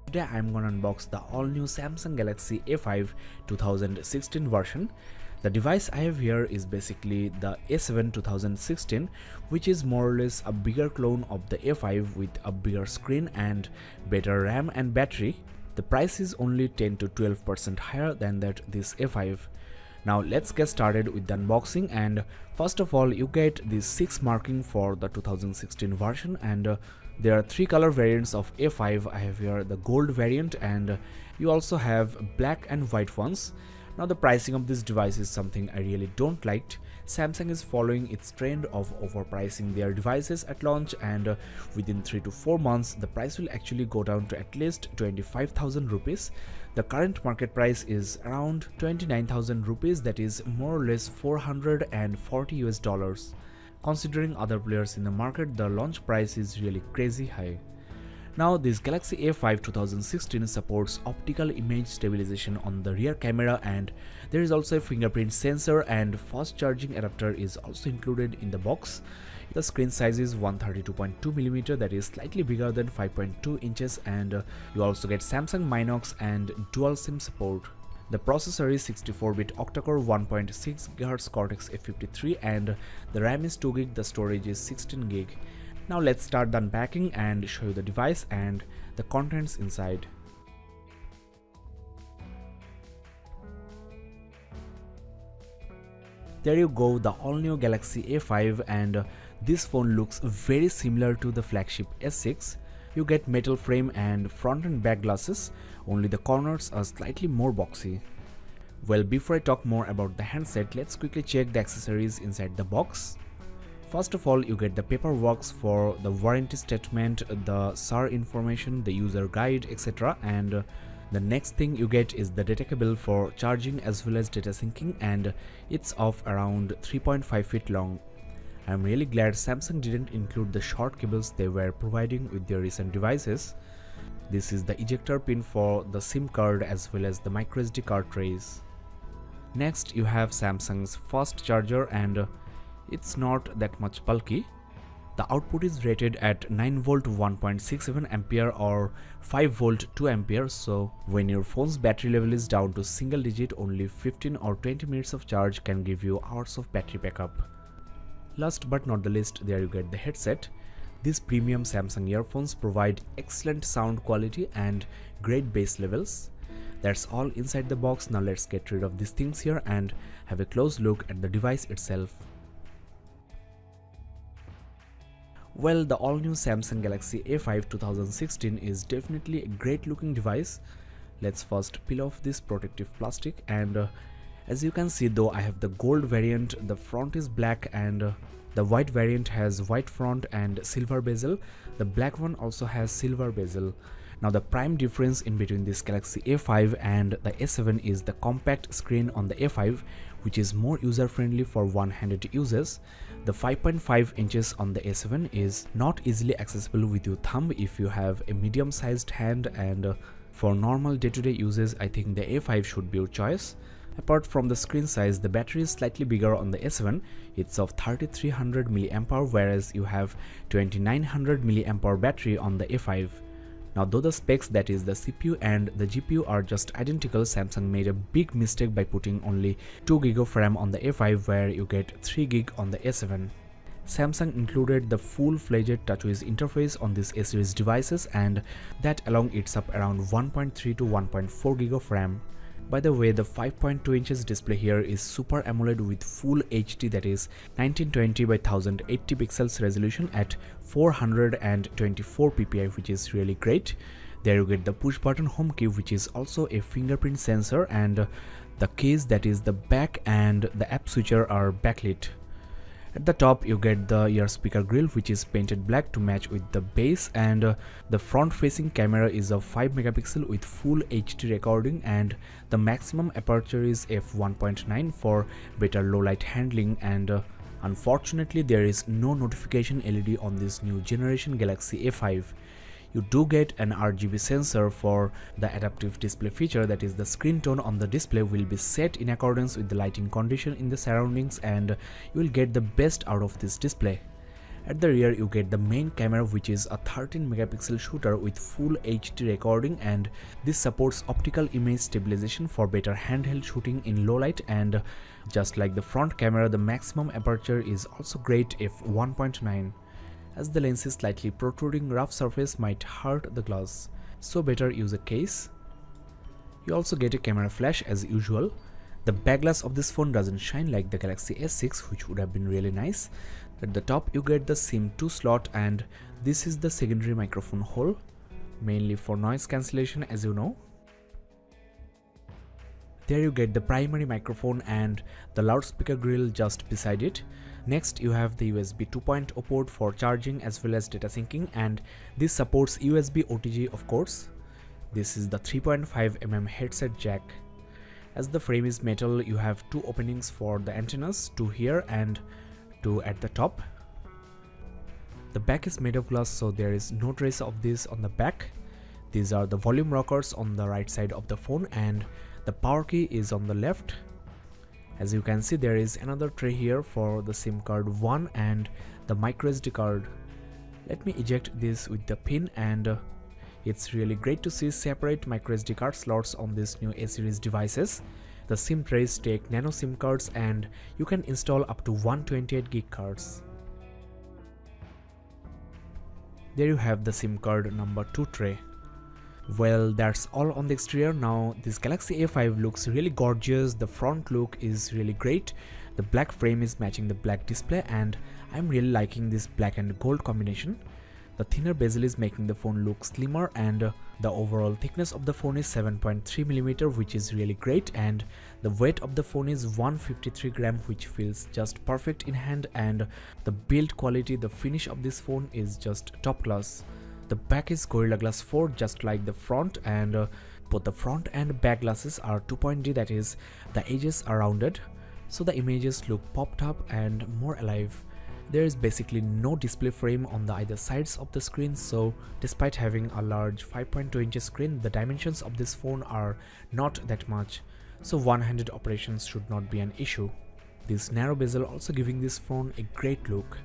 Today I'm gonna unbox the all-new Samsung Galaxy A5 2016 version. The device I have here is basically the A7 2016, which is more or less a bigger clone of the A5 with a bigger screen and better RAM and battery. The price is only 10 to 12% higher than this A5. Now let's get started with the unboxing, and first of all you get this 6 marking for the 2016 version, and there are 3 color variants of A5. I have here the gold variant, and you also have black and white ones. Now the pricing of this device is something I really don't like. Samsung is following its trend of overpricing their devices at launch, and within 3 to 4 months the price will actually go down to at least 25,000 rupees. The current market price is around 29,000 rupees, that is more or less 440 US dollars. Considering other players in the market, the launch price is really crazy high. Now this Galaxy A5 2016 supports optical image stabilization on the rear camera, and there is also a fingerprint sensor, and fast charging adapter is also included in the box. The screen size is 132.2mm, that is slightly bigger than 5.2 inches, and you also get Samsung Minox and dual SIM support. The processor is 64-bit octa-core 1.6 GHz Cortex A53, and the RAM is 2GB, the storage is 16GB. Now let's start the unpacking and show you the device and the contents inside. There you go, the all-new Galaxy A5, and this phone looks very similar to the flagship S6. You get metal frame and front and back glasses, only the corners are slightly more boxy. Well, before I talk more about the handset, let's quickly check the accessories inside the box. First of all, you get the paperwork for the warranty statement, the SAR information, the user guide, etc. And the next thing you get is the data cable for charging as well as data syncing, and it's of around 3.5 feet long. I'm really glad Samsung didn't include the short cables they were providing with their recent devices. This is the ejector pin for the SIM card as well as the microSD card trays. Next you have Samsung's fast charger, and it's not that much bulky. The output is rated at 9V 1.67 ampere or 5V 2 ampere, so when your phone's battery level is down to single digit, only 15 or 20 minutes of charge can give you hours of battery backup. Last but not the least, there you get the headset. These premium Samsung earphones provide excellent sound quality and great bass levels. That's all inside the box. Now let's get rid of these things here and have a close look at the device itself. Well, the all-new Samsung Galaxy A5 2016 is definitely a great looking device. Let's first peel off this protective plastic, and as you can see, though I have the gold variant, the front is black, and the white variant has white front and silver bezel. The black one also has silver bezel. Now the prime difference in between this Galaxy A5 and the A7 is the compact screen on the A5, which is more user-friendly for one-handed users. The 5.5 inches on the A7 is not easily accessible with your thumb if you have a medium-sized hand, and for normal day-to-day uses I think the A5 should be your choice. Apart from the screen size, the battery is slightly bigger on the A7. It's of 3300 mAh, whereas you have 2900 mAh battery on the A5. Now though the specs, that is the CPU and the GPU, are just identical, Samsung made a big mistake by putting only 2GB of RAM on the A5 where you get 3GB on the A7. Samsung included the full-fledged TouchWiz interface on these A-series devices, and that alone eats up around 1.3 to 1.4GB of RAM. By the way, the 5.2 inches display here is Super AMOLED with full HD, that is 1920 by 1080 pixels resolution at 424 ppi, which is really great. There you get the push button home key, which is also a fingerprint sensor, and the keys, that is the back and the app switcher, are backlit. At the top you get the ear speaker grill, which is painted black to match with the base, and the front facing camera is of 5 megapixel with full HD recording, and the maximum aperture is f1.9 for better low light handling, and unfortunately there is no notification LED on this new generation Galaxy A5. You do get an RGB sensor for the adaptive display feature, that is the screen tone on the display will be set in accordance with the lighting condition in the surroundings, and you will get the best out of this display. At the rear you get the main camera, which is a 13 megapixel shooter with full HD recording, and this supports optical image stabilization for better handheld shooting in low light. And just like the front camera, the maximum aperture is also great, f1.9. As the lens is slightly protruding, rough surface might hurt the glass, so better use a case. You also get a camera flash as usual. The back glass of this phone doesn't shine like the Galaxy S6, which would have been really nice. At the top you get the SIM 2 slot, and this is the secondary microphone hole, mainly for noise cancellation, as you know. There you get the primary microphone and the loudspeaker grill just beside it. Next you have the USB 2.0 port for charging as well as data syncing, and this supports USB OTG of course. This is the 3.5mm headset jack. As the frame is metal, you have two openings for the antennas, two here and two at the top. The back is made of glass, so there is no trace of this on the back. These are the volume rockers on the right side of the phone, and the power key is on the left. As you can see, there is another tray here for the SIM card 1 and the microSD card. Let me eject this with the pin, and it's really great to see separate microSD card slots on these new A series devices. The SIM trays take nano SIM cards, and you can install up to 128GB cards. There you have the SIM card number 2 tray. Well, that's all on the exterior. Now this Galaxy A5 looks really gorgeous. The front look is really great. The black frame is matching the black display, and I'm really liking this black and gold combination. The thinner bezel is making the phone look slimmer, and the overall thickness of the phone is 7.3mm, which is really great, and the weight of the phone is 153 gram, which feels just perfect in hand. And the build quality, the finish of this phone is just top class. The back is Gorilla Glass 4 just like the front, and both the front and back glasses are 2.D, that is the edges are rounded, so the images look popped up and more alive. There is basically no display frame on the either sides of the screen, so despite having a large 5.2-inch screen, the dimensions of this phone are not that much, so one-handed operations should not be an issue. This narrow bezel also giving this phone a great look.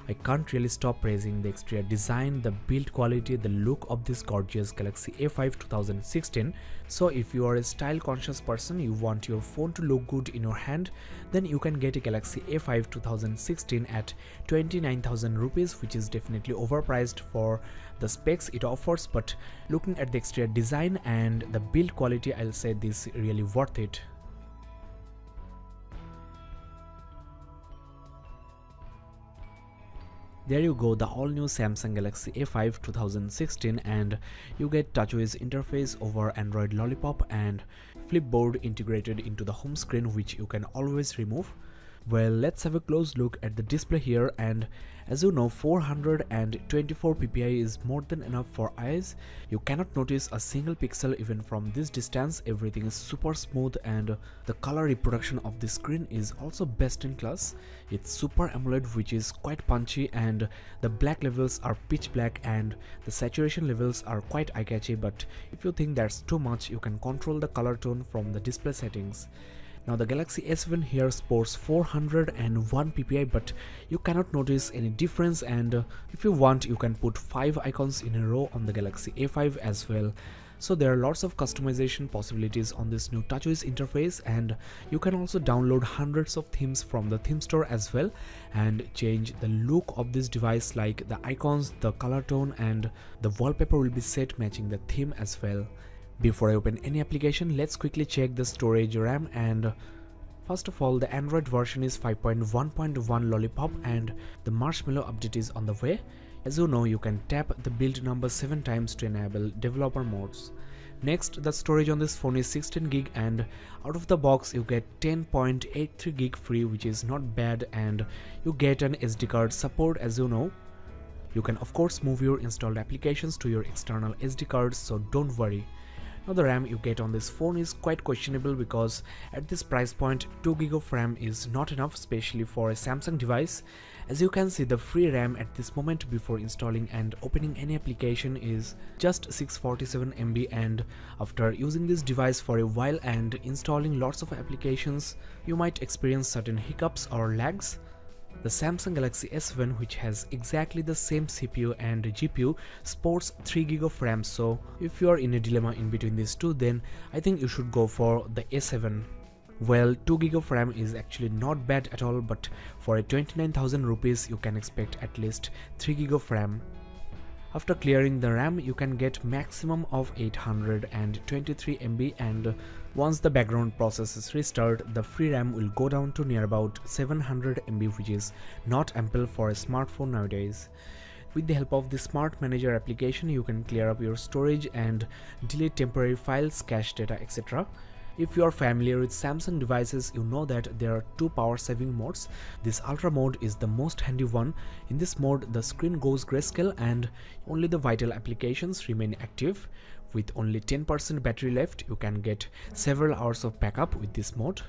I can't really stop praising the exterior design, the build quality, the look of this gorgeous Galaxy A5 2016. So if you are a style conscious person, you want your phone to look good in your hand, then you can get a Galaxy A5 2016 at 29,000 rupees, which is definitely overpriced for the specs it offers, but looking at the exterior design and the build quality, I'll say this really worth it. There you go, the all new Samsung Galaxy A5 2016, and you get TouchWiz interface over Android Lollipop and Flipboard integrated into the home screen, which you can always remove. Well, let's have a close look at the display here, and as you know, 424 ppi is more than enough for eyes. You cannot notice a single pixel even from this distance. Everything is super smooth, and the color reproduction of the screen is also best in class. It's Super AMOLED, which is quite punchy, and the black levels are pitch black and the saturation levels are quite eye-catchy, but if you think that's too much, you can control the color tone from the display settings. Now the Galaxy S7 here sports 401 ppi, but you cannot notice any difference, and if you want, you can put 5 icons in a row on the Galaxy A5 as well. So there are lots of customization possibilities on this new TouchWiz interface, and you can also download hundreds of themes from the theme store as well and change the look of this device, like the icons, the color tone, and the wallpaper will be set matching the theme as well. Before I open any application, let's quickly check the storage RAM, and first of all, the Android version is 5.1.1 Lollipop and the Marshmallow update is on the way. As you know, you can tap the build number 7 times to enable developer modes. Next, the storage on this phone is 16GB, and out of the box you get 10.83GB free, which is not bad, and you get an SD card support. As you know, you can of course move your installed applications to your external SD cards, so don't worry. Now the RAM you get on this phone is quite questionable, because at this price point 2GB of RAM is not enough, especially for a Samsung device. As you can see, the free RAM at this moment before installing and opening any application is just 647MB, and after using this device for a while and installing lots of applications, you might experience certain hiccups or lags. The Samsung Galaxy S7, which has exactly the same CPU and GPU, sports 3GB of RAM, so if you are in a dilemma in between these two, then I think you should go for the A7. Well, 2GB of RAM is actually not bad at all, but for a 29,000 rupees you can expect at least 3GB of RAM. After clearing the RAM, you can get maximum of 823 MB, and once the background processes restart, the free RAM will go down to near about 700 MB, which is not ample for a smartphone nowadays. With the help of the Smart Manager application, you can clear up your storage and delete temporary files, cache data, etc. If you are familiar with Samsung devices, you know that there are two power saving modes. This Ultra mode is the most handy one. In this mode, the screen goes grayscale and only the vital applications remain active. With only 10% battery left, you can get several hours of backup with this mode.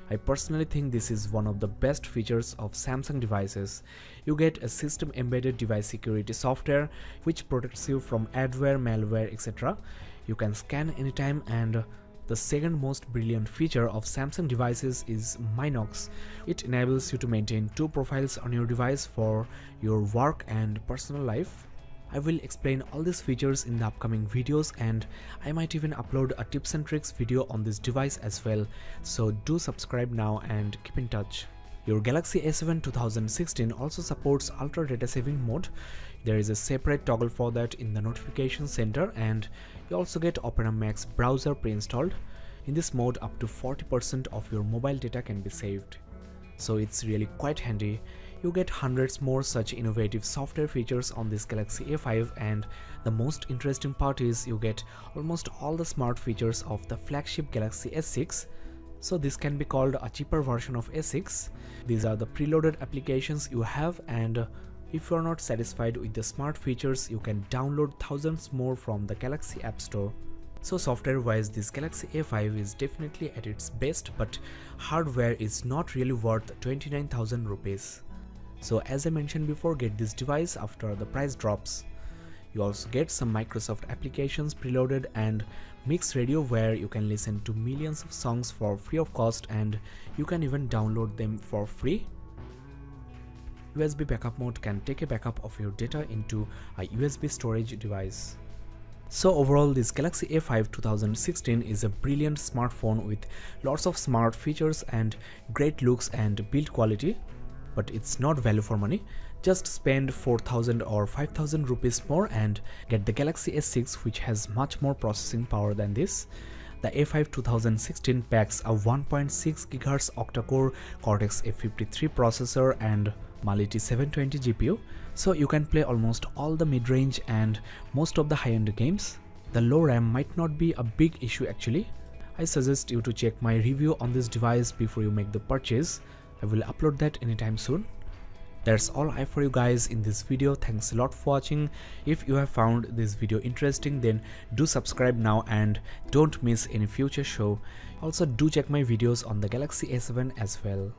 I personally think this is one of the best features of Samsung devices. You get a system embedded device security software which protects you from adware, malware, etc. You can scan anytime, and the second most brilliant feature of Samsung devices is Minox. It enables you to maintain two profiles on your device for your work and personal life. I will explain all these features in the upcoming videos, and I might even upload a tips and tricks video on this device as well, so do subscribe now and keep in touch. Your Galaxy A7 2016 also supports Ultra Data Saving mode. There is a separate toggle for that in the notification center, and you also get Opera Max browser pre-installed. In this mode, up to 40% of your mobile data can be saved, so it's really quite handy. You get hundreds more such innovative software features on this Galaxy A5, and the most interesting part is you get almost all the smart features of the flagship Galaxy S6. So this can be called a cheaper version of S6. These are the preloaded applications you have, and if you are not satisfied with the smart features, you can download thousands more from the Galaxy App Store. So software wise, this Galaxy A5 is definitely at its best, but hardware is not really worth 29,000 rupees. So as I mentioned before, get this device after the price drops. You also get some Microsoft applications preloaded and Mix Radio, where you can listen to millions of songs for free of cost, and you can even download them for free. USB backup mode can take a backup of your data into a USB storage device. So overall, this Galaxy A5 2016 is a brilliant smartphone with lots of smart features and great looks and build quality, but it's not value for money. Just spend 4,000 or 5,000 rupees more and get the Galaxy S6, which has much more processing power than this. The A5 2016 packs a 1.6 GHz octa-core Cortex A53 processor and Mali T720 GPU, so you can play almost all the mid-range and most of the high-end games. The low RAM might not be a big issue actually. I suggest you to check my review on this device before you make the purchase. I will upload that anytime soon. That's all I have for you guys in this video. Thanks a lot for watching. If you have found this video interesting, then do subscribe now and don't miss any future show. Also do check my videos on the Galaxy A7 as well.